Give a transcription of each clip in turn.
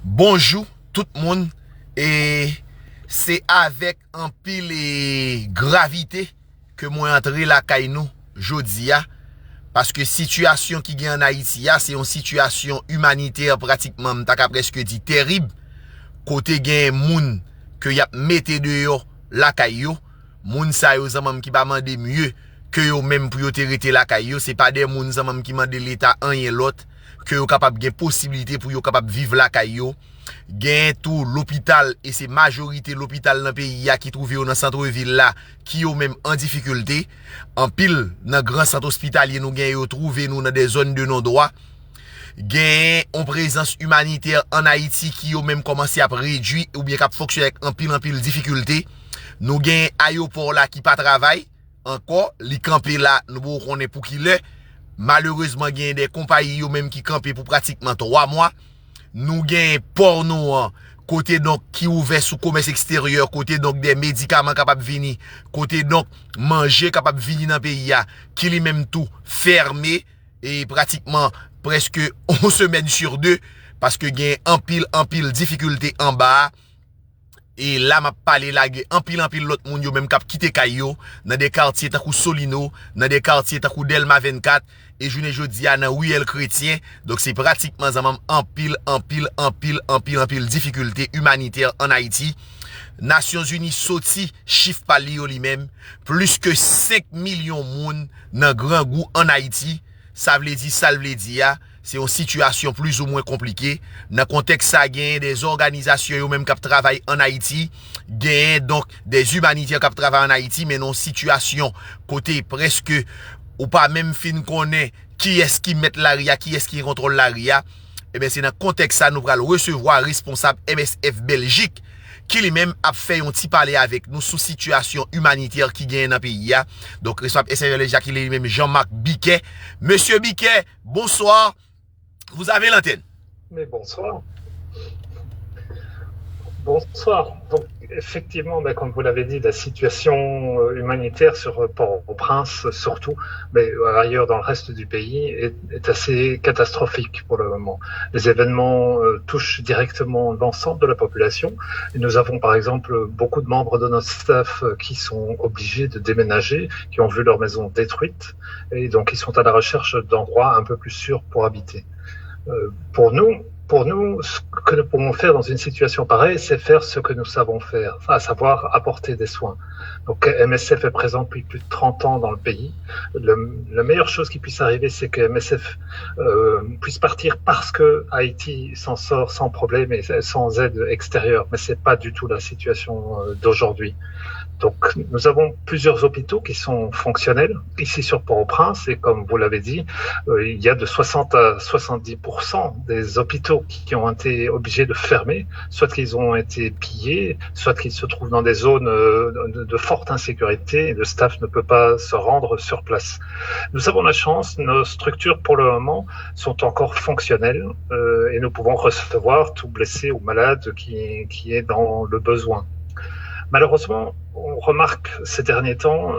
Bonjour tout le monde et c'est avec un pile et gravité que moi entré la Kainou jodi a parce que situation qui gagne en Haïti c'est une situation humanitaire pratiquement m'ta presque dit terrible côté gen moun que y a mette dehors la caillou moun sa yo zanmam qui pas mandé mieux que yo même pour yo terete la caillou c'est pas des moun zanmam qui mandé l'état rien l'autre que yo capable gen possibilité pour yo capable vivre la caillou gen tout l'hôpital et c'est majorité l'hôpital dans pays qui trouvé dans centre ville là qui yo même en difficulté en pile dans grand centre hospitalier nous gen yo trouvé nous dans des zones de non-droit gen en présence humanitaire en Haïti qui yo même commencé à réduire ou bien qu'à fonctionner avec en pile difficulté nous gen aéroport là qui pas travail encore li camper là nous connaît pour qui l'est malheureusement gen des compagnies yo même qui camper pour pratiquement 3 mois nous gen port nous côté donc qui ouvert sous commerce extérieur côté donc des médicaments capables venir côté donc manger capable venir dans pays qui li même tout fermé et pratiquement presque 11 semaines sur 2 parce que gen en pile difficulté en bas et là m'a parlé là en pile l'autre monde yo même cap quitter Kayo dans des quartiers takou Solino dans des quartiers takou Delma 24 et jodi a dans Ruelle Chrétien donc c'est pratiquement en pile difficulté humanitaire en Haïti. Nations Unies sorti chiffre par lui-même plus que 5 millions moun dans grand goût en Haïti. Ça veut dire c'est une situation plus ou moins compliquée. Dans le contexte ça gagne des organisations même qui travaillent en Haïti, gagne donc des humanitaires qui travaillent en Haïti mais non situation côté presque ou pas même fin connaît qui est-ce qui met la RIA, qui est-ce qui contrôle la RIA. Et bien c'est dans le contexte ça nous allons recevoir responsable MSF Belgique qui lui-même a fait un petit parler avec nous sous situation humanitaire qui gagne dans le pays. Donc, responsable SNLJ qui est lui-même Jean-Marc Biquet. Monsieur Biquet, bonsoir. Vous avez l'antenne. Mais bonsoir. Bonsoir. Donc, effectivement, comme vous l'avez dit, la situation humanitaire sur Port-au-Prince, surtout, mais ailleurs dans le reste du pays, est assez catastrophique pour le moment. Les événements touchent directement l'ensemble de la population. Et nous avons, par exemple, beaucoup de membres de notre staff qui sont obligés de déménager, qui ont vu leur maison détruite, et donc ils sont à la recherche d'endroits un peu plus sûrs pour habiter. Pour nous, ce que nous pouvons faire dans une situation pareille, c'est faire ce que nous savons faire, à savoir apporter des soins. Donc MSF est présent depuis plus de 30 ans dans le pays. La meilleure chose qui puisse arriver, c'est que MSF puisse partir parce que Haïti s'en sort sans problème et sans aide extérieure. Mais c'est pas du tout la situation d'aujourd'hui. Donc, nous avons plusieurs hôpitaux qui sont fonctionnels ici sur Port-au-Prince et comme vous l'avez dit, il y a de 60 à 70% des hôpitaux qui ont été obligés de fermer, soit qu'ils ont été pillés, soit qu'ils se trouvent dans des zones de forte insécurité et le staff ne peut pas se rendre sur place. Nous avons la chance, nos structures pour le moment sont encore fonctionnelles et nous pouvons recevoir tout blessé ou malade qui est dans le besoin. Malheureusement, on remarque ces derniers temps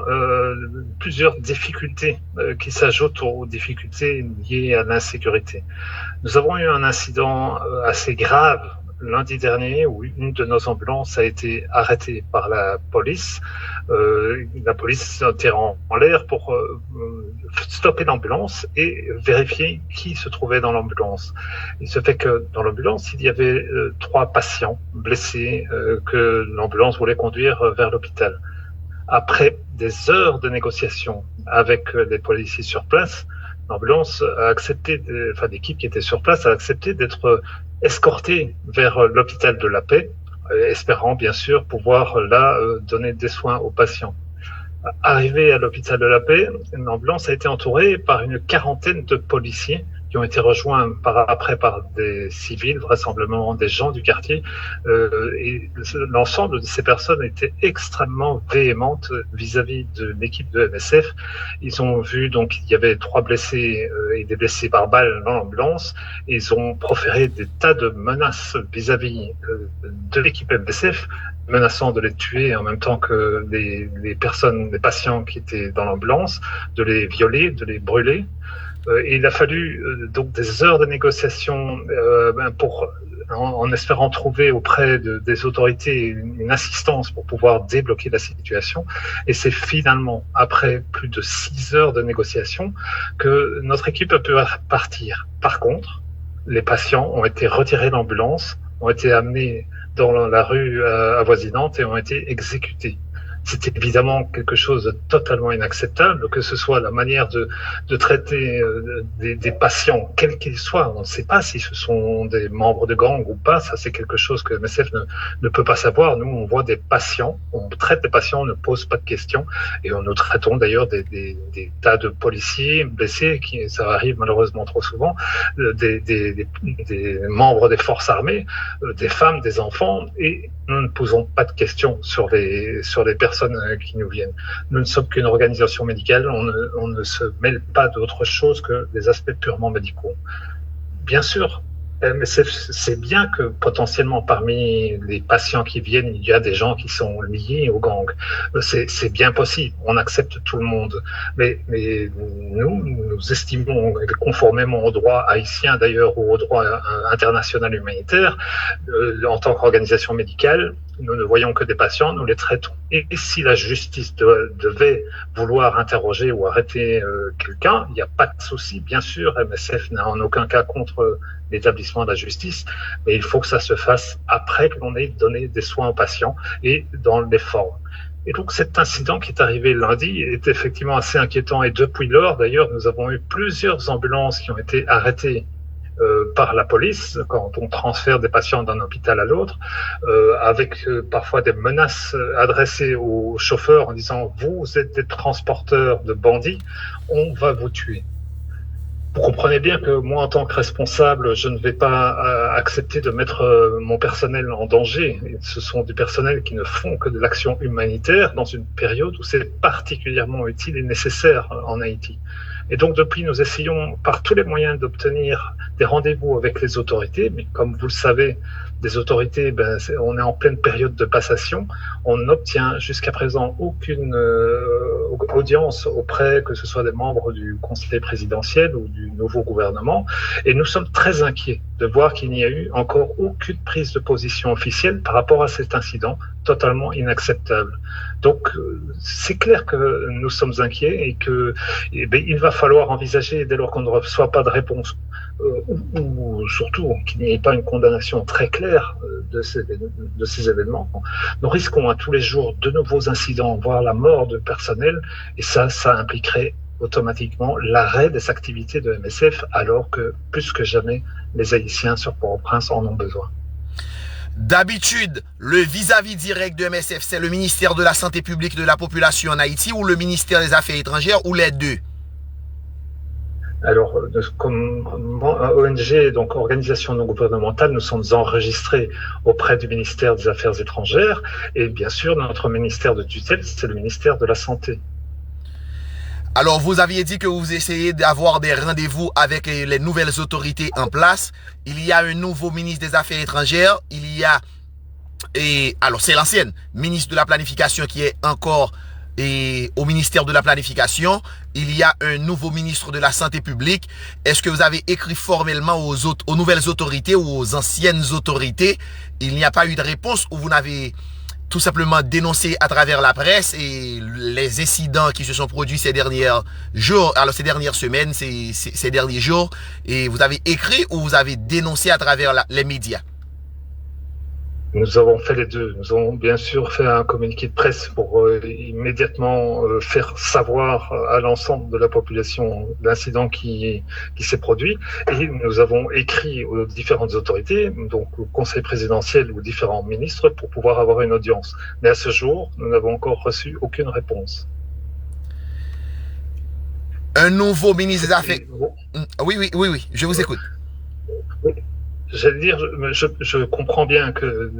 plusieurs difficultés qui s'ajoutent aux difficultés liées à l'insécurité. Nous avons eu un incident assez grave lundi dernier où une de nos ambulances a été arrêtée par la police. La police a été en l'air pour stopper l'ambulance et vérifier qui se trouvait dans l'ambulance. Il se fait que dans l'ambulance, il y avait 3 patients blessés que l'ambulance voulait conduire vers l'hôpital. Après des heures de négociations avec les policiers sur place, l'ambulance a accepté, l'équipe qui était sur place a accepté d'être escortée vers l'hôpital de la Paix, espérant bien sûr pouvoir là donner des soins aux patients. Arrivé à l'hôpital de la Paix, l'ambulance a été entourée par une quarantaine de policiers qui ont été rejoints après par des civils, vraisemblablement des gens du quartier, et l'ensemble de ces personnes étaient extrêmement véhémentes vis-à-vis de l'équipe de MSF. Ils ont vu donc il y avait 3 blessés et des blessés par balle dans l'ambulance, et ils ont proféré des tas de menaces vis-à-vis de l'équipe MSF, menaçant de les tuer en même temps que les patients qui étaient dans l'ambulance, de les violer, de les brûler. Il a fallu donc des heures de négociation en espérant trouver auprès des autorités une assistance pour pouvoir débloquer la situation. Et c'est finalement, après plus de 6 heures de négociation, que notre équipe a pu partir. Par contre, les patients ont été retirés de l'ambulance, ont été amenés dans la rue avoisinante et ont été exécutés. C'est évidemment quelque chose de totalement inacceptable, que ce soit la manière de traiter des patients, quels qu'ils soient. On ne sait pas si ce sont des membres de gang ou pas. Ça, c'est quelque chose que MSF ne peut pas savoir. Nous, on voit des patients, on traite des patients, on ne pose pas de questions. Et nous traitons d'ailleurs des tas de policiers blessés, ça arrive malheureusement trop souvent, des membres des forces armées, des femmes, des enfants, et nous ne posons pas de questions sur les personnes qui nous viennent. Nous ne sommes qu'une organisation médicale, on ne se mêle pas d'autre chose que des aspects purement médicaux. Bien sûr, mais c'est bien que potentiellement parmi les patients qui viennent, il y a des gens qui sont liés au gang. C'est bien possible, on accepte tout le monde. Mais nous estimons, conformément au droit haïtien d'ailleurs ou au droit international humanitaire, en tant qu'organisation médicale, nous ne voyons que des patients, nous les traitons. Et si la justice devait vouloir interroger ou arrêter quelqu'un, il n'y a pas de souci. Bien sûr, MSF n'a en aucun cas contre l'établissement de la justice, mais il faut que ça se fasse après que l'on ait donné des soins aux patients et dans les formes. Et donc cet incident qui est arrivé lundi est effectivement assez inquiétant. Et depuis lors, d'ailleurs, nous avons eu plusieurs ambulances qui ont été arrêtées par la police quand on transfère des patients d'un hôpital à l'autre, avec parfois des menaces adressées aux chauffeurs en disant « Vous êtes des transporteurs de bandits, on va vous tuer ». Vous comprenez bien que moi, en tant que responsable, je ne vais pas accepter de mettre mon personnel en danger. Ce sont du personnel qui ne font que de l'action humanitaire dans une période où c'est particulièrement utile et nécessaire en Haïti. Et donc, depuis, nous essayons par tous les moyens d'obtenir des rendez-vous avec les autorités. Mais comme vous le savez, des autorités, on est en pleine période de passation. On n'obtient jusqu'à présent aucune audience auprès, que ce soit des membres du conseil présidentiel ou du nouveau gouvernement. Et nous sommes très inquiets de voir qu'il n'y a eu encore aucune prise de position officielle par rapport à cet incident totalement inacceptable. Donc, c'est clair que nous sommes inquiets et que il va falloir envisager, dès lors qu'on ne reçoit pas de réponse, ou surtout qu'il n'y ait pas une condamnation très claire de ces événements, nous risquons à tous les jours de nouveaux incidents, voire la mort de personnel, et ça impliquerait automatiquement l'arrêt des activités de MSF, alors que plus que jamais, les Haïtiens sur Port-au-Prince en ont besoin. D'habitude, le vis-à-vis direct de MSF, c'est le ministère de la Santé publique de la population en Haïti ou le ministère des Affaires étrangères ou les deux? Alors, comme ONG, donc organisation non gouvernementale, nous sommes enregistrés auprès du ministère des Affaires étrangères et bien sûr, notre ministère de tutelle, c'est le ministère de la Santé. Alors, vous aviez dit que vous essayez d'avoir des rendez-vous avec les nouvelles autorités en place. Il y a un nouveau ministre des Affaires étrangères. Il y a, alors c'est l'ancienne ministre de la Planification qui est encore au ministère de la Planification. Il y a un nouveau ministre de la Santé publique. Est-ce que vous avez écrit formellement aux nouvelles autorités ou aux anciennes autorités? Il n'y a pas eu de réponse ou vous n'avez tout simplement dénoncé à travers la presse et les incidents qui se sont produits ces derniers jours, alors ces dernières semaines, ces derniers jours, et vous avez écrit ou vous avez dénoncé à travers les médias? Nous avons fait les deux. Nous avons bien sûr fait un communiqué de presse pour immédiatement faire savoir à l'ensemble de la population l'incident qui s'est produit. Et nous avons écrit aux différentes autorités, donc au conseil présidentiel ou aux différents ministres, pour pouvoir avoir une audience. Mais à ce jour, nous n'avons encore reçu aucune réponse. Un nouveau ministre des Affaires... Oui, je vous écoute. Oui. J'allais dire, je comprends bien que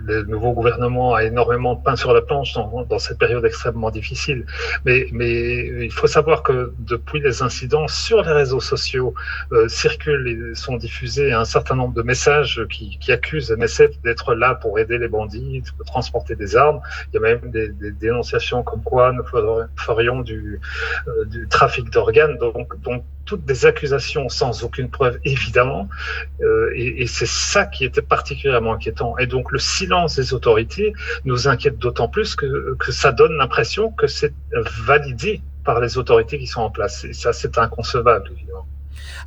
le nouveau gouvernement a énormément de pain sur la planche dans cette période extrêmement difficile. Mais il faut savoir que depuis les incidents sur les réseaux sociaux circulent et sont diffusés un certain nombre de messages qui accusent MSF d'être là pour aider les bandits, de transporter des armes. Il y a même des dénonciations comme quoi nous ferions du trafic d'organes. Donc toutes des accusations sans aucune preuve, évidemment, et c'est ça qui était particulièrement inquiétant. Et donc le silence des autorités nous inquiète d'autant plus que ça donne l'impression que c'est validé par les autorités qui sont en place. Et ça, c'est inconcevable, évidemment.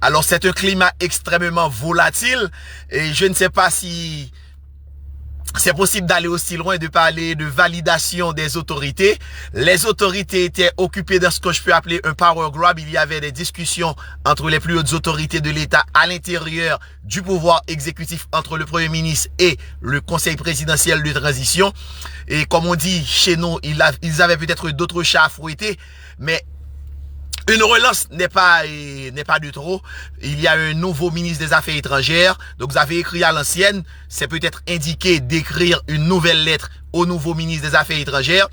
Alors, c'est un climat extrêmement volatile et je ne sais pas si c'est possible d'aller aussi loin de parler de validation des autorités. Les autorités étaient occupées dans ce que je peux appeler un power grab. Il y avait des discussions entre les plus hautes autorités de l'État à l'intérieur du pouvoir exécutif entre le Premier ministre et le Conseil présidentiel de transition. Et comme on dit chez nous, ils avaient peut-être d'autres chats à fouetter, mais une relance n'est pas de trop. Il y a un nouveau ministre des Affaires étrangères. Donc, vous avez écrit à l'ancienne. C'est peut-être indiqué d'écrire une nouvelle lettre au nouveau ministre des Affaires étrangères.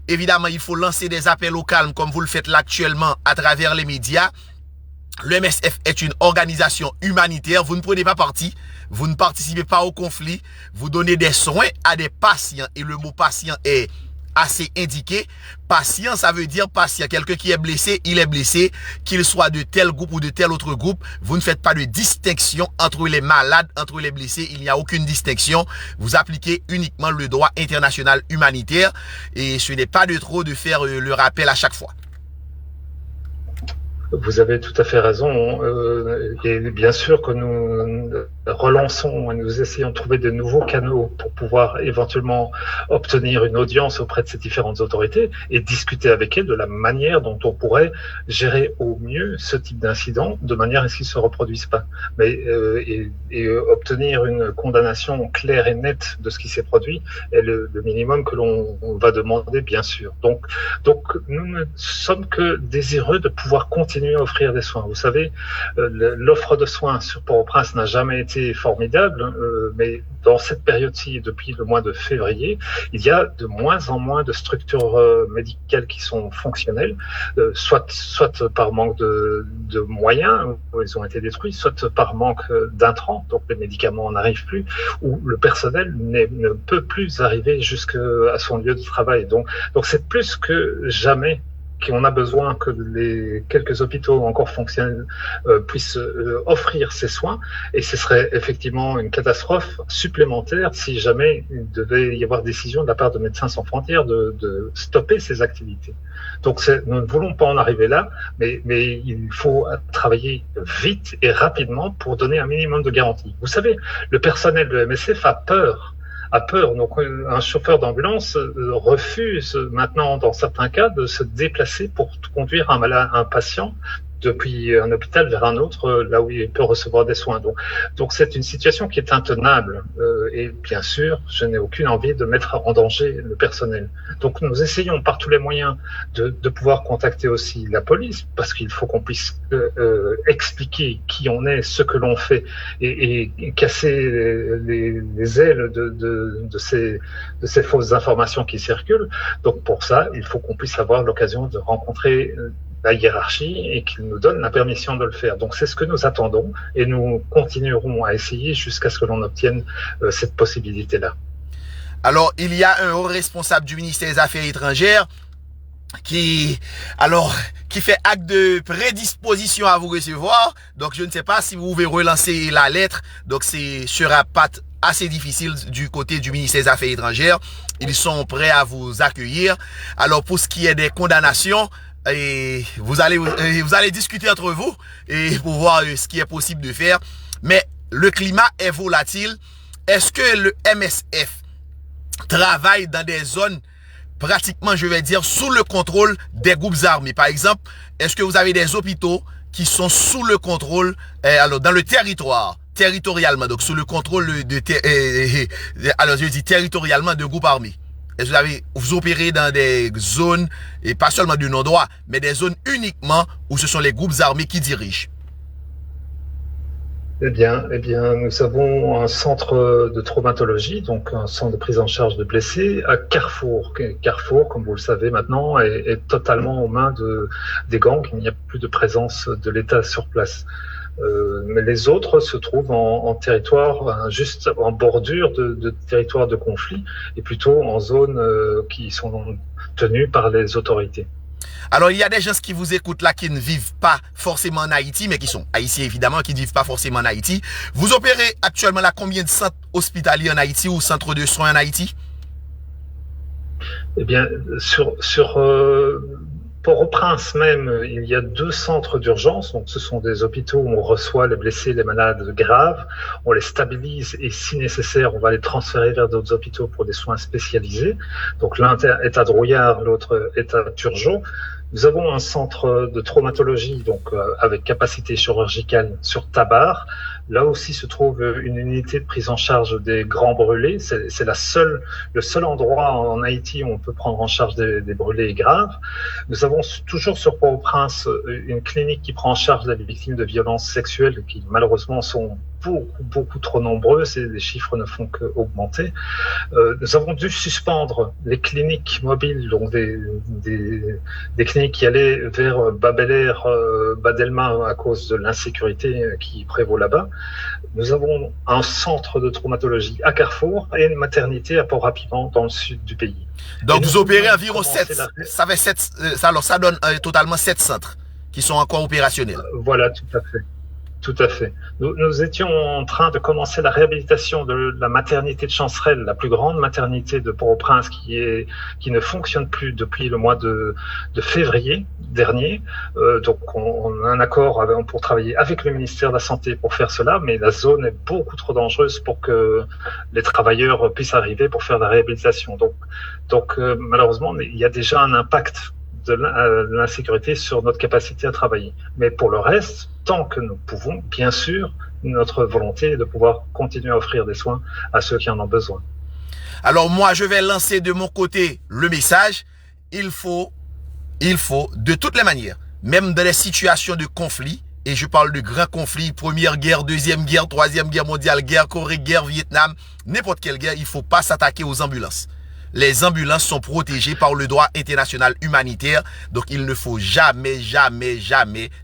Évidemment, il faut lancer des appels au calme comme vous le faites là actuellement à travers les médias. Le MSF est une organisation humanitaire. Vous ne prenez pas parti. Vous ne participez pas au conflit. Vous donnez des soins à des patients. Et le mot patient est assez indiqué. Patient, ça veut dire patient. Quelqu'un qui est blessé, il est blessé. Qu'il soit de tel groupe ou de tel autre groupe, vous ne faites pas de distinction entre les malades, entre les blessés. Il n'y a aucune distinction. Vous appliquez uniquement le droit international humanitaire. Et ce n'est pas de trop de faire le rappel à chaque fois. Vous avez tout à fait raison. Et bien sûr que nous relançons et nous essayons de trouver de nouveaux canaux pour pouvoir éventuellement obtenir une audience auprès de ces différentes autorités et discuter avec elles de la manière dont on pourrait gérer au mieux ce type d'incident de manière à ce qu'il ne se reproduise pas. Mais et obtenir une condamnation claire et nette de ce qui s'est produit est le minimum que l'on va demander, bien sûr. Donc nous ne sommes que désireux de pouvoir continuer à offrir des soins. Vous savez, l'offre de soins sur Port-au-Prince n'a jamais été formidable, mais dans cette période-ci, depuis le mois de février, il y a de moins en moins de structures médicales qui sont fonctionnelles, soit par manque de moyens, où ils ont été détruits, soit par manque d'intrants, donc les médicaments n'arrivent plus, ou le personnel ne peut plus arriver jusqu'à son lieu de travail. Donc c'est plus que jamais qu'on a besoin que les quelques hôpitaux encore fonctionnels puissent offrir ces soins, et ce serait effectivement une catastrophe supplémentaire si jamais il devait y avoir décision de la part de Médecins sans frontières de stopper ces activités. Donc nous ne voulons pas en arriver là, mais il faut travailler vite et rapidement pour donner un minimum de garantie. Vous savez, le personnel de MSF a peur. Donc un chauffeur d'ambulance refuse maintenant, dans certains cas, de se déplacer pour conduire un patient depuis un hôpital vers un autre, là où il peut recevoir des soins. Donc c'est une situation qui est intenable. Et bien sûr, je n'ai aucune envie de mettre en danger le personnel. Donc nous essayons par tous les moyens de pouvoir contacter aussi la police, parce qu'il faut qu'on puisse expliquer qui on est, ce que l'on fait, et casser les ailes de ces fausses informations qui circulent. Donc pour ça, il faut qu'on puisse avoir l'occasion de rencontrer la hiérarchie et qu'il nous donne la permission de le faire. Donc c'est ce que nous attendons et nous continuerons à essayer jusqu'à ce que l'on obtienne cette possibilité-là. Alors, il y a un haut responsable du ministère des Affaires étrangères qui fait acte de prédisposition à vous recevoir. Donc je ne sais pas si vous pouvez relancer la lettre. Donc sera pas assez difficile du côté du ministère des Affaires étrangères. Ils sont prêts à vous accueillir. Alors pour ce qui est des condamnations, et vous allez discuter entre vous et pour voir ce qui est possible de faire. Mais le climat est volatile. Est-ce que le MSF travaille dans des zones pratiquement, je vais dire, sous le contrôle des groupes armés? Par exemple, est-ce que vous avez des hôpitaux qui sont sous le contrôle, dans le territorialement, donc sous le contrôle territorialement de groupes armés? Est-ce que vous opérez dans des zones, et pas seulement du non-droit, mais des zones uniquement où ce sont les groupes armés qui dirigent? Eh bien, nous avons un centre de traumatologie, donc un centre de prise en charge de blessés à Carrefour. Carrefour, comme vous le savez maintenant, est totalement aux mains des gangs. Il n'y a plus de présence de l'État sur place. Mais les autres se trouvent en territoire, juste en bordure de territoires de conflit, et plutôt en zones qui sont tenues par les autorités. Alors, il y a des gens qui vous écoutent là qui ne vivent pas forcément en Haïti, mais qui sont haïtiens évidemment, qui ne vivent pas forcément en Haïti. Vous opérez actuellement là combien de centres hospitaliers en Haïti ou centres de soins en Haïti? Eh bien, sur Port-au-Prince même, il y a 2 centres d'urgence. Donc, ce sont des hôpitaux où on reçoit les blessés, les malades graves. On les stabilise et, si nécessaire, on va les transférer vers d'autres hôpitaux pour des soins spécialisés. Donc, l'un est à Drouillard, l'autre est à Turgeon. Nous avons un centre de traumatologie, donc avec capacité chirurgicale sur Tabar. Là aussi se trouve une unité de prise en charge des grands brûlés. C'est le seul endroit en Haïti où on peut prendre en charge des brûlés graves. Nous avons toujours sur Port-au-Prince une clinique qui prend en charge les victimes de violences sexuelles qui malheureusement sont beaucoup trop nombreuses et les chiffres ne font qu'augmenter. Nous avons dû suspendre les cliniques mobiles, donc des cliniques qui allaient vers Bas-Bel-Air, Bas-Delma à cause de l'insécurité qui prévaut là-bas. Nous avons un centre de traumatologie à Carrefour et une maternité à Port-Rapiment dans le sud du pays. Donc vous opérez environ 7, alors ça donne totalement 7 centres qui sont encore opérationnels. Voilà, tout à fait. Tout à fait. Nous étions en train de commencer la réhabilitation de la maternité de Chancerelle, la plus grande maternité de Port-au-Prince qui ne fonctionne plus depuis le mois de février dernier. Donc on a un accord pour travailler avec le ministère de la Santé pour faire cela, mais la zone est beaucoup trop dangereuse pour que les travailleurs puissent arriver pour faire la réhabilitation. Donc malheureusement, il y a déjà un impact de l'insécurité sur notre capacité à travailler. Mais pour le reste, tant que nous pouvons, bien sûr, notre volonté est de pouvoir continuer à offrir des soins à ceux qui en ont besoin. Alors moi, je vais lancer de mon côté le message. Il faut, de toutes les manières, même dans les situations de conflit, et je parle de grands conflits, première guerre, deuxième guerre, troisième guerre mondiale, guerre Corée, guerre Vietnam, n'importe quelle guerre, il ne faut pas s'attaquer aux ambulances. Les ambulances sont protégées par le droit international humanitaire. Donc, il ne faut jamais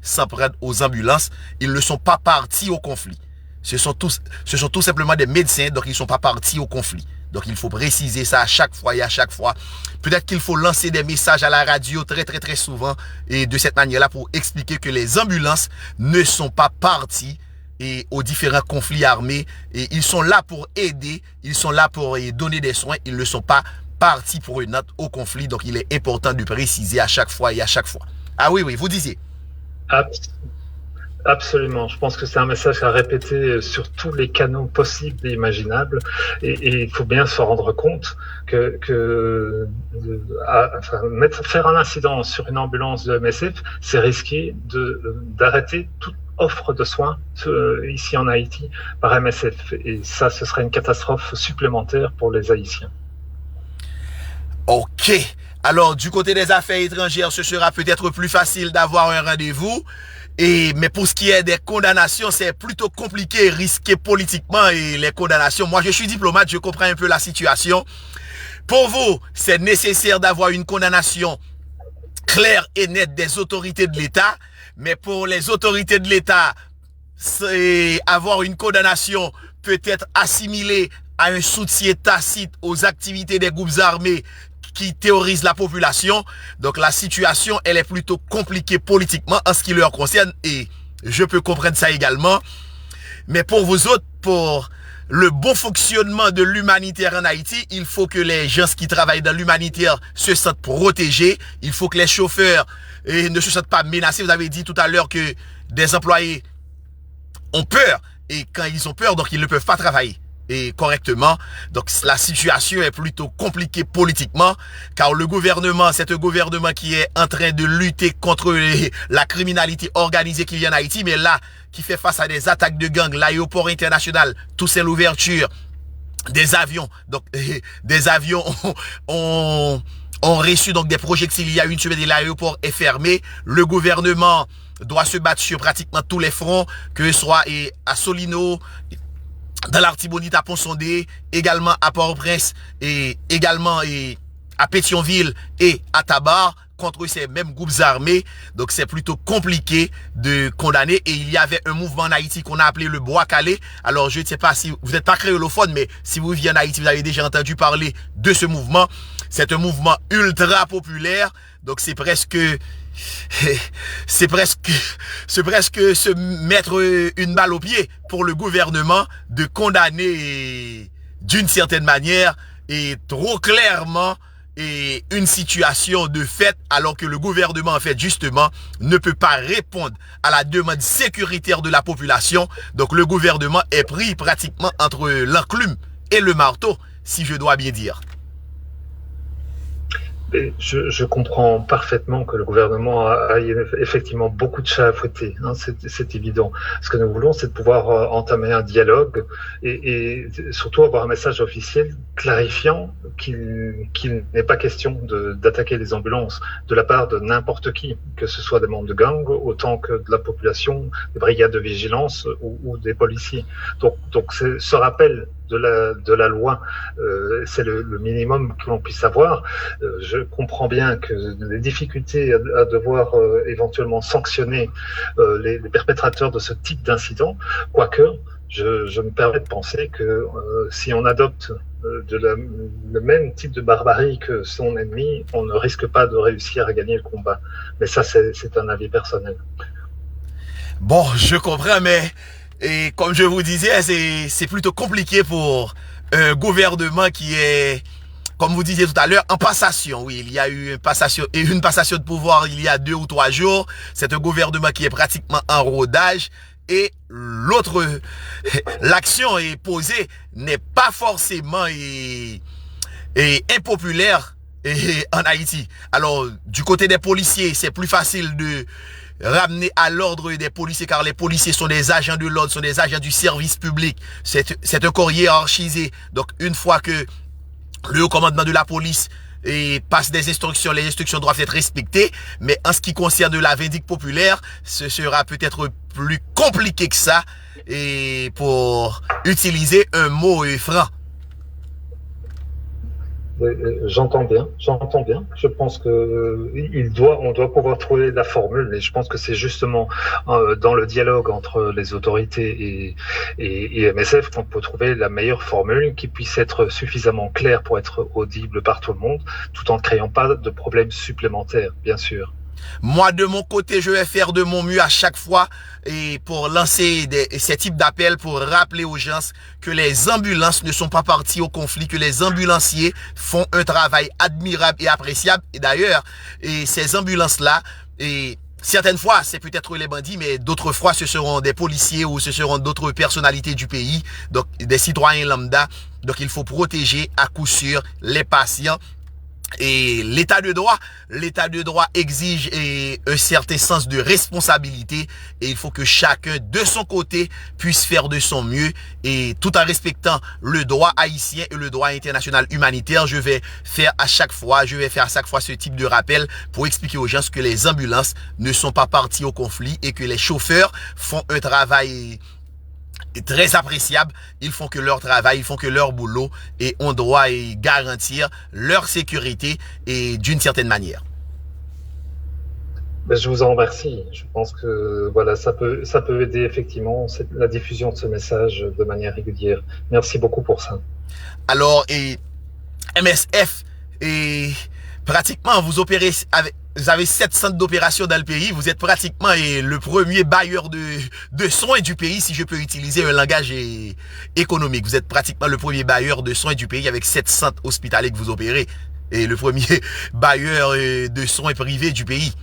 s'en prendre aux ambulances. Ils ne sont pas partis au conflit. Ce sont tout simplement des médecins, donc ils ne sont pas partis au conflit. Donc, il faut préciser ça à chaque fois et à chaque fois. Peut-être qu'il faut lancer des messages à la radio très souvent et de cette manière-là pour expliquer que les ambulances ne sont pas partis et aux différents conflits armés, et ils sont là pour aider, ils sont là pour donner des soins, ils ne sont pas partis pour une note au conflit, donc il est important de préciser à chaque fois et à chaque fois. Ah oui, vous disiez. Absolument, je pense que c'est un message à répéter sur tous les canaux possibles et imaginables, et il faut bien se rendre compte que faire un incident sur une ambulance de MSF, c'est risquer d'arrêter toute offre de soins ici en Haïti par MSF. Et ça, ce serait une catastrophe supplémentaire pour les Haïtiens. Ok. Alors, du côté des affaires étrangères, ce sera peut-être plus facile d'avoir un rendez-vous. Mais pour ce qui est des condamnations, c'est plutôt compliqué, risqué politiquement et les condamnations. Moi, je suis diplomate, je comprends un peu la situation. Pour vous, c'est nécessaire d'avoir une condamnation claire et nette des autorités de l'État. Mais pour les autorités de l'État, avoir une condamnation peut être assimilée à un soutien tacite aux activités des groupes armés qui terrorisent la population. Donc la situation, elle est plutôt compliquée politiquement en ce qui leur concerne, et je peux comprendre ça également. Mais pour vous autres, pour le bon fonctionnement de l'humanitaire en Haïti, il faut que les gens qui travaillent dans l'humanitaire se sentent protégés. Il faut que les chauffeurs ne se sentent pas menacés. Vous avez dit tout à l'heure que des employés ont peur, et quand ils ont peur, donc ils ne peuvent pas travailler et correctement. Donc la situation est plutôt compliquée politiquement, car le gouvernement, c'est un gouvernement qui est en train de lutter contre la criminalité organisée qui vient en Haïti, mais là, qui fait face à des attaques de gangs, l'aéroport international, tout c'est l'ouverture des avions. Donc des avions ont reçu donc des projectiles il y a une semaine et l'aéroport est fermé. Le gouvernement doit se battre sur pratiquement tous les fronts, que ce soit à Solino, dans l'Artibonite, à Pont-Sondé, également à Port-au-Prince, et également à Pétionville et à Tabar, contre ces mêmes groupes armés. Donc c'est plutôt compliqué de condamner. Et il y avait un mouvement en Haïti qu'on a appelé le Bois Calais. Alors je ne sais pas si vous n'êtes pas créolophone, mais si vous vivez en Haïti, vous avez déjà entendu parler de ce mouvement. C'est un mouvement ultra populaire. Donc c'est presque c'est presque se mettre une balle au pied pour le gouvernement de condamner d'une certaine manière et trop clairement et une situation de fait alors que le gouvernement en fait justement ne peut pas répondre à la demande sécuritaire de la population. Donc le gouvernement est pris pratiquement entre l'enclume et le marteau, si je dois bien dire. Je comprends parfaitement que le gouvernement a effectivement beaucoup de chats à fouetter, hein, c'est évident. Ce que nous voulons, c'est de pouvoir entamer un dialogue et surtout avoir un message officiel clarifiant qu'il n'est pas question d'attaquer les ambulances de la part de n'importe qui, que ce soit des membres de gang, autant que de la population, des brigades de vigilance ou des policiers. Donc ce rappel de la loi, c'est le minimum que l'on puisse avoir. Je comprends bien que les difficultés à devoir éventuellement sanctionner les perpétrateurs de ce type d'incident, quoique je me permets de penser que si on adopte le même type de barbarie que son ennemi, on ne risque pas de réussir à gagner le combat. Mais ça, c'est un avis personnel. Bon, je comprends, mais et comme je vous disais, c'est plutôt compliqué pour un gouvernement qui est, comme vous disiez tout à l'heure, en passation. Oui, il y a eu une passation de pouvoir il y a 2 ou 3 jours. C'est un gouvernement qui est pratiquement en rodage. Et l'action est posée n'est pas forcément impopulaire en Haïti. Alors, du côté des policiers, c'est plus facile de ramener à l'ordre des policiers, car les policiers sont des agents de l'ordre, sont des agents du service public. C'est un corps hiérarchisé. Donc, une fois que le haut commandement de la police passe des instructions, les instructions doivent être respectées. Mais en ce qui concerne la vindicte populaire, ce sera peut-être plus compliqué que ça, et pour utiliser un mot franc. J'entends bien. Je pense que on doit pouvoir trouver la formule, et je pense que c'est justement dans le dialogue entre les autorités et MSF qu'on peut trouver la meilleure formule qui puisse être suffisamment claire pour être audible par tout le monde, tout en ne créant pas de problèmes supplémentaires, bien sûr. Moi, de mon côté, je vais faire de mon mieux à chaque fois et pour lancer ces types d'appels pour rappeler aux gens que les ambulances ne sont pas parties au conflit, que les ambulanciers font un travail admirable et appréciable. Et d'ailleurs, ces ambulances-là, certaines fois, c'est peut-être les bandits, mais d'autres fois, ce seront des policiers ou ce seront d'autres personnalités du pays, donc des citoyens lambda. Donc, il faut protéger à coup sûr les patients. Et l'état de droit exige un certain sens de responsabilité, et il faut que chacun de son côté puisse faire de son mieux, et tout en respectant le droit haïtien et le droit international humanitaire. Je vais faire à chaque fois ce type de rappel pour expliquer aux gens que les ambulances ne sont pas parties au conflit et que les chauffeurs font un travail très appréciable. Ils font que leur travail, ils font que leur boulot, et on doit garantir leur sécurité et d'une certaine manière. Je vous en remercie. Je pense que voilà, ça peut aider effectivement la diffusion de ce message de manière régulière. Merci beaucoup pour ça. Alors, MSF, pratiquement vous opérez vous avez 7 centres d'opération dans le pays. Vous êtes pratiquement le premier bailleur de soins du pays, si je peux utiliser un langage économique. Vous êtes pratiquement le premier bailleur de soins du pays avec 7 centres hospitaliers que vous opérez. Et le premier bailleur de soins privés du pays.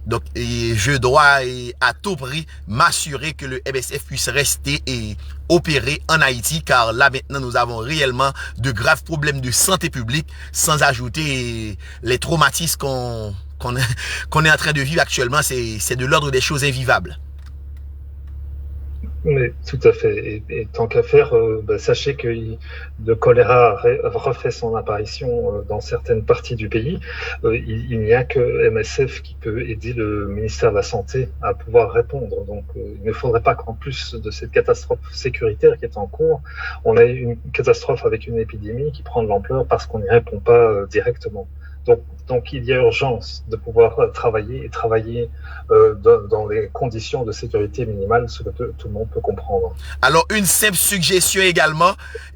Donc, je dois à tout prix m'assurer que le MSF puisse rester et opérer en Haïti, car là maintenant nous avons réellement de graves problèmes de santé publique, sans ajouter les traumatismes qu'on est en train de vivre actuellement. C'est de l'ordre des choses invivables. Mais tout à fait. Et tant qu'à faire, sachez que le choléra refait son apparition dans certaines parties du pays. Il n'y a que MSF qui peut aider le ministère de la Santé à pouvoir répondre. Donc, il ne faudrait pas qu'en plus de cette catastrophe sécuritaire qui est en cours, on ait une catastrophe avec une épidémie qui prend de l'ampleur parce qu'on n'y répond pas directement. Donc il y a urgence de pouvoir travailler dans les conditions de sécurité minimale, ce que tout le monde peut comprendre. Alors, une simple suggestion également,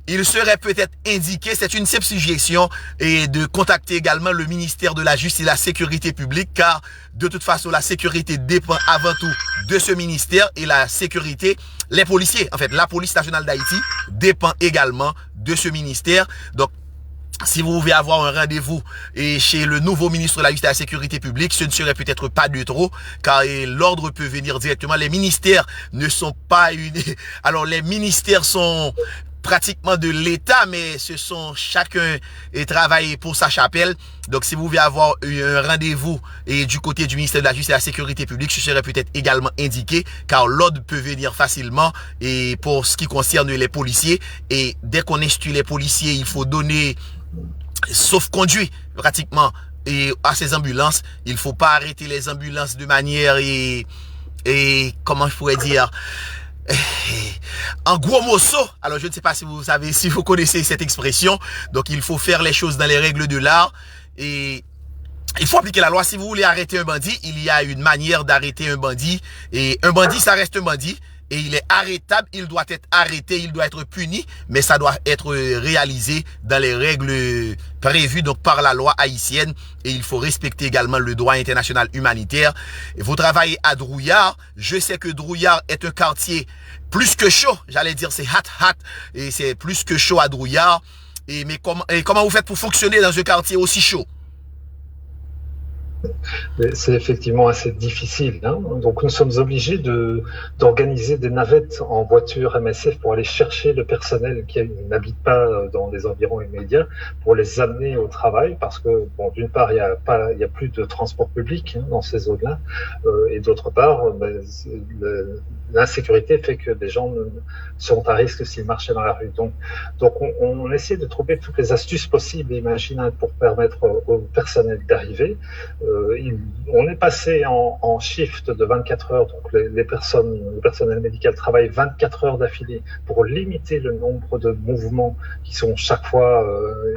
il serait peut-être indiqué, c'est une simple suggestion, et de contacter également le ministère de la Justice et de la Sécurité publique, car de toute façon, la sécurité dépend avant tout de ce ministère et la sécurité, les policiers, en fait, la police nationale d'Haïti dépend également de ce ministère. Donc, si vous pouvez avoir un rendez-vous chez le nouveau ministre de la Justice et de la Sécurité publique, ce ne serait peut-être pas de trop, car l'ordre peut venir directement. Les ministères ne sont pas unis. Alors, les ministères sont pratiquement de l'État, mais ce sont chacun et travaille pour sa chapelle. Donc, si vous voulez avoir un rendez-vous du côté du ministère de la Justice et de la Sécurité publique, ce serait peut-être également indiqué, car l'ordre peut venir facilement et pour ce qui concerne les policiers. Et dès qu'on instruit les policiers, il faut donner sauf-conduit pratiquement et à ces ambulances. Il faut pas arrêter les ambulances de manière et comment je pourrais dire en gros morceaux. Alors je ne sais pas si vous savez, si vous connaissez cette expression. Donc il faut faire les choses dans les règles de l'art et il faut appliquer la loi. Si vous voulez arrêter un bandit, il y a une manière d'arrêter un bandit. Et un bandit, ça reste un bandit. Et il est arrêtable, il doit être arrêté, il doit être puni, mais ça doit être réalisé dans les règles prévues donc par la loi haïtienne. Et il faut respecter également le droit international humanitaire. Et vous travaillez à Drouillard. Je sais que Drouillard est un quartier plus que chaud. J'allais dire c'est hot. Et c'est plus que chaud à Drouillard. Mais comment vous faites pour fonctionner dans un quartier aussi chaud? C'est effectivement assez difficile. Donc nous sommes obligés d'organiser des navettes en voiture MSF pour aller chercher le personnel qui n'habite pas dans les environs immédiats pour les amener au travail parce que bon, d'une part il y a plus de transport public dans ces zones-là et d'autre part l'insécurité fait que des gens sont à risque s'ils marchaient dans la rue. Donc on essaie de trouver toutes les astuces possibles et imaginables pour permettre au personnel d'arriver. On est passé en shift de 24 heures, donc le personnel médical travaille 24 heures d'affilée pour limiter le nombre de mouvements qui sont chaque fois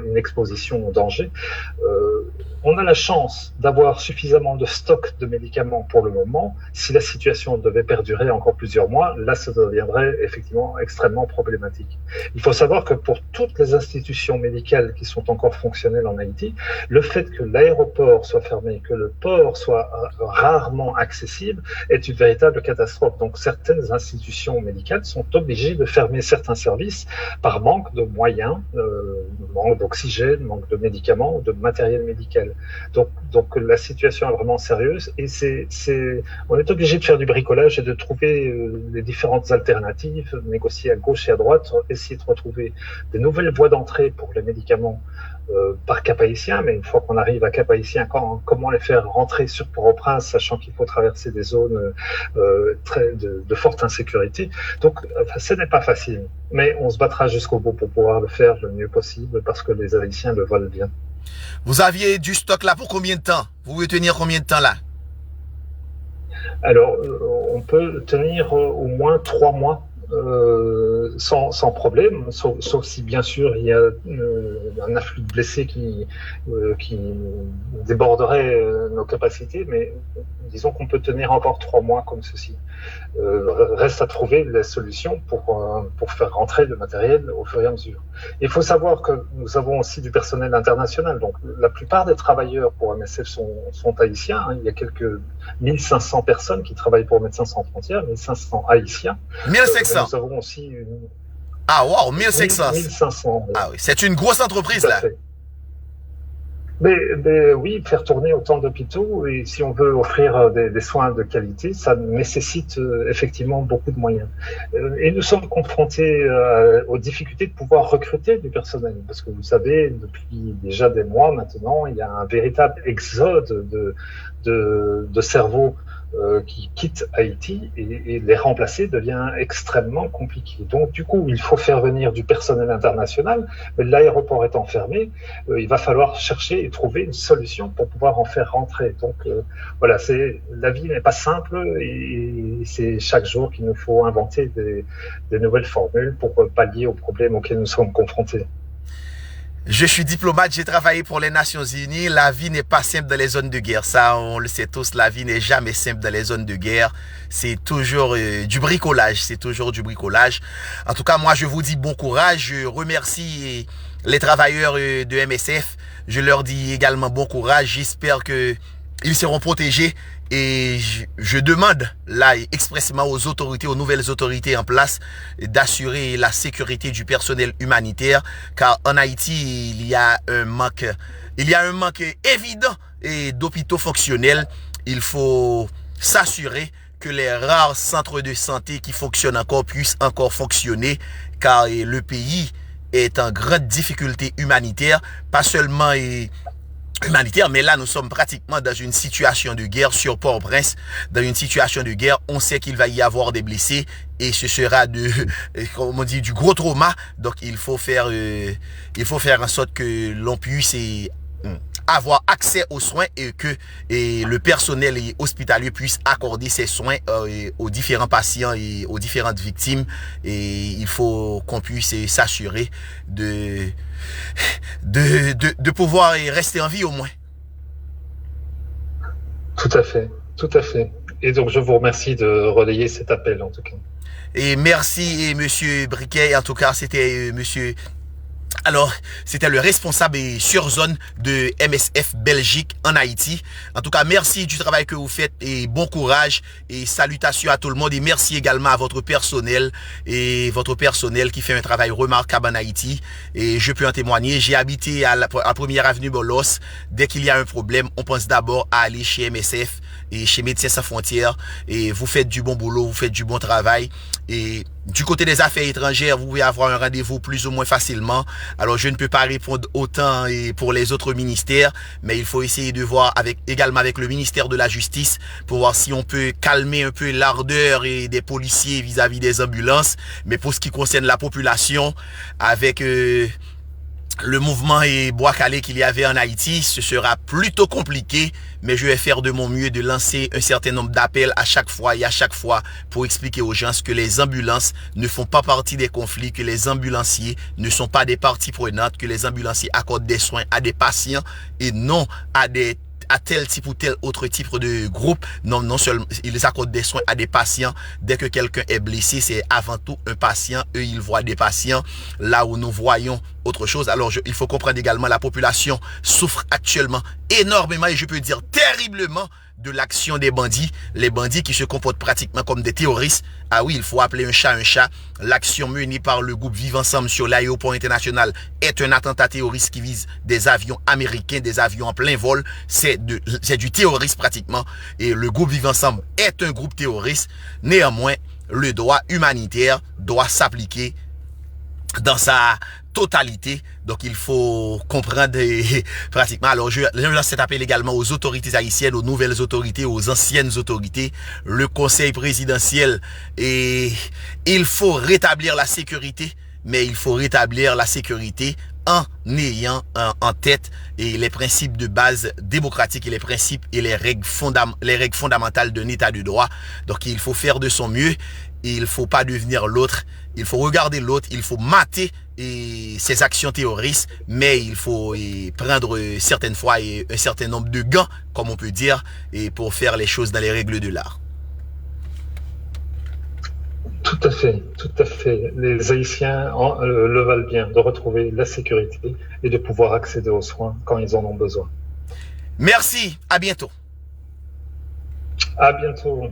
une exposition au danger. On a la chance d'avoir suffisamment de stock de médicaments pour le moment. Si la situation devait perdurer encore plusieurs mois, là, ça deviendrait effectivement extrêmement problématique. Il faut savoir que pour toutes les institutions médicales qui sont encore fonctionnelles en Haïti, le fait que l'aéroport soit fermé, que le port soit rarement accessible, est une véritable catastrophe. Donc, certaines institutions médicales sont obligées de fermer certains services par manque de moyens, manque d'oxygène, manque de médicaments, de matériel médical. Donc la situation est vraiment sérieuse et on est obligé de faire du bricolage et de trouver les différentes alternatives, négocier à gauche et à droite, essayer de retrouver des nouvelles voies d'entrée pour les médicaments par Cap-Haïtien, mais une fois qu'on arrive à Cap-Haïtien, comment les faire rentrer sur Port-au-Prince, sachant qu'il faut traverser des zones de forte insécurité. Donc, ce n'est pas facile, mais on se battra jusqu'au bout pour pouvoir le faire le mieux possible parce que les Haïtiens le veulent bien. Vous aviez du stock là pour combien de temps? Vous pouvez tenir combien de temps là? Alors, on peut tenir au moins 3 mois sans problème, sauf si bien sûr il y a un afflux de blessés qui déborderait nos capacités, mais disons qu'on peut tenir encore 3 mois comme ceci. Reste à trouver la solution pour faire rentrer le matériel au fur et à mesure. Il faut savoir que nous avons aussi du personnel international, donc la plupart des travailleurs pour MSF sont haïtiens, il y a quelques 1500 personnes qui travaillent pour Médecins sans frontières, 1500 haïtiens. 1500. Nous avons aussi une... Ah wow, 1500. 1500. Ah oui, c'est une grosse entreprise là. Mais oui, faire tourner autant d'hôpitaux, et si on veut offrir des soins de qualité, ça nécessite effectivement beaucoup de moyens. Et nous sommes confrontés aux difficultés de pouvoir recruter du personnel, parce que vous savez, depuis déjà des mois maintenant, il y a un véritable exode de cerveaux qui quittent Haïti et les remplacer devient extrêmement compliqué. Donc du coup, il faut faire venir du personnel international, mais l'aéroport étant fermé, il va falloir chercher et trouver une solution pour pouvoir en faire rentrer. Donc voilà, la vie n'est pas simple et c'est chaque jour qu'il nous faut inventer des nouvelles formules pour pallier aux problèmes auxquels nous sommes confrontés. Je suis diplomate, j'ai travaillé pour les Nations Unies. La vie n'est pas simple dans les zones de guerre. Ça, on le sait tous, la vie n'est jamais simple dans les zones de guerre. C'est toujours du bricolage. C'est toujours du bricolage. En tout cas, moi, je vous dis bon courage. Je remercie les travailleurs de MSF. Je leur dis également bon courage. J'espère que ils seront protégés. Et je demande là expressément aux autorités, aux nouvelles autorités en place d'assurer la sécurité du personnel humanitaire, car en Haïti, il y a un manque évident d'hôpitaux fonctionnels. Il faut s'assurer que les rares centres de santé qui fonctionnent encore puissent encore fonctionner, car le pays est en grande difficulté humanitaire, pas seulement humanitaire, mais là nous sommes pratiquement dans une situation de guerre sur Port-au-Prince. Dans une situation de guerre, on sait qu'il va y avoir des blessés et ce sera comme on dit, du gros trauma. Donc il faut faire en sorte que l'on puisse avoir accès aux soins et que le personnel hospitalier puisse accorder ces soins aux différents patients et aux différentes victimes. Et il faut qu'on puisse s'assurer de pouvoir rester en vie au moins. Tout à fait, tout à fait. Et donc je vous remercie de relayer cet appel en tout cas. Et merci monsieur Briquet. En tout cas, c'était monsieur... Alors, c'était le responsable sur zone de MSF Belgique en Haïti. En tout cas, merci du travail que vous faites et bon courage et salutations à tout le monde. Et merci également à votre personnel qui fait un travail remarquable en Haïti. Et je peux en témoigner. J'ai habité à la première avenue Bolos. Dès qu'il y a un problème, on pense d'abord à aller chez MSF et chez Médecins Sans Frontières. Et vous faites du bon boulot, vous faites du bon travail. Et du côté des affaires étrangères, vous pouvez avoir un rendez-vous plus ou moins facilement. Alors, je ne peux pas répondre autant pour les autres ministères, mais il faut essayer de voir également avec le ministère de la Justice pour voir si on peut calmer un peu l'ardeur des policiers vis-à-vis des ambulances. Mais pour ce qui concerne la population, avec le mouvement Bois Calais qu'il y avait en Haïti, ce sera plutôt compliqué, mais je vais faire de mon mieux de lancer un certain nombre d'appels à chaque fois pour expliquer aux gens que les ambulances ne font pas partie des conflits, que les ambulanciers ne sont pas des parties prenantes, que les ambulanciers accordent des soins à des patients et non à tel type ou tel autre type de groupe. Non seulement ils accordent des soins à des patients. Dès que quelqu'un est blessé, c'est avant tout un patient. Eux, ils voient des patients là où nous voyons autre chose. Alors, il faut comprendre également la population souffre actuellement énormément et je peux dire terriblement de l'action des bandits. Les bandits qui se comportent pratiquement comme des terroristes. Ah oui, il faut appeler un chat un chat. L'action menée par le groupe Vivre Ensemble sur l'aéroport international est un attentat terroriste qui vise des avions américains, des avions en plein vol. C'est du terrorisme pratiquement. Et le groupe Vivre Ensemble est un groupe terroriste. Néanmoins, le droit humanitaire doit s'appliquer dans sa totalité. Donc il faut comprendre pratiquement. Alors je lance cet appel également aux autorités haïtiennes, aux nouvelles autorités, aux anciennes autorités, le conseil présidentiel. Et il faut rétablir la sécurité, mais il faut rétablir la sécurité en ayant en tête les principes de base démocratiques et les principes et les règles fondamentales d'un état de droit. Donc il faut faire de son mieux. Il ne faut pas devenir l'autre. Il faut regarder l'autre. Il faut mater ses actions terroristes. Mais il faut prendre certaines fois un certain nombre de gants, comme on peut dire, pour faire les choses dans les règles de l'art. Tout à fait, tout à fait. Les Haïtiens le valent bien, de retrouver la sécurité et de pouvoir accéder aux soins quand ils en ont besoin. Merci, à bientôt. À bientôt.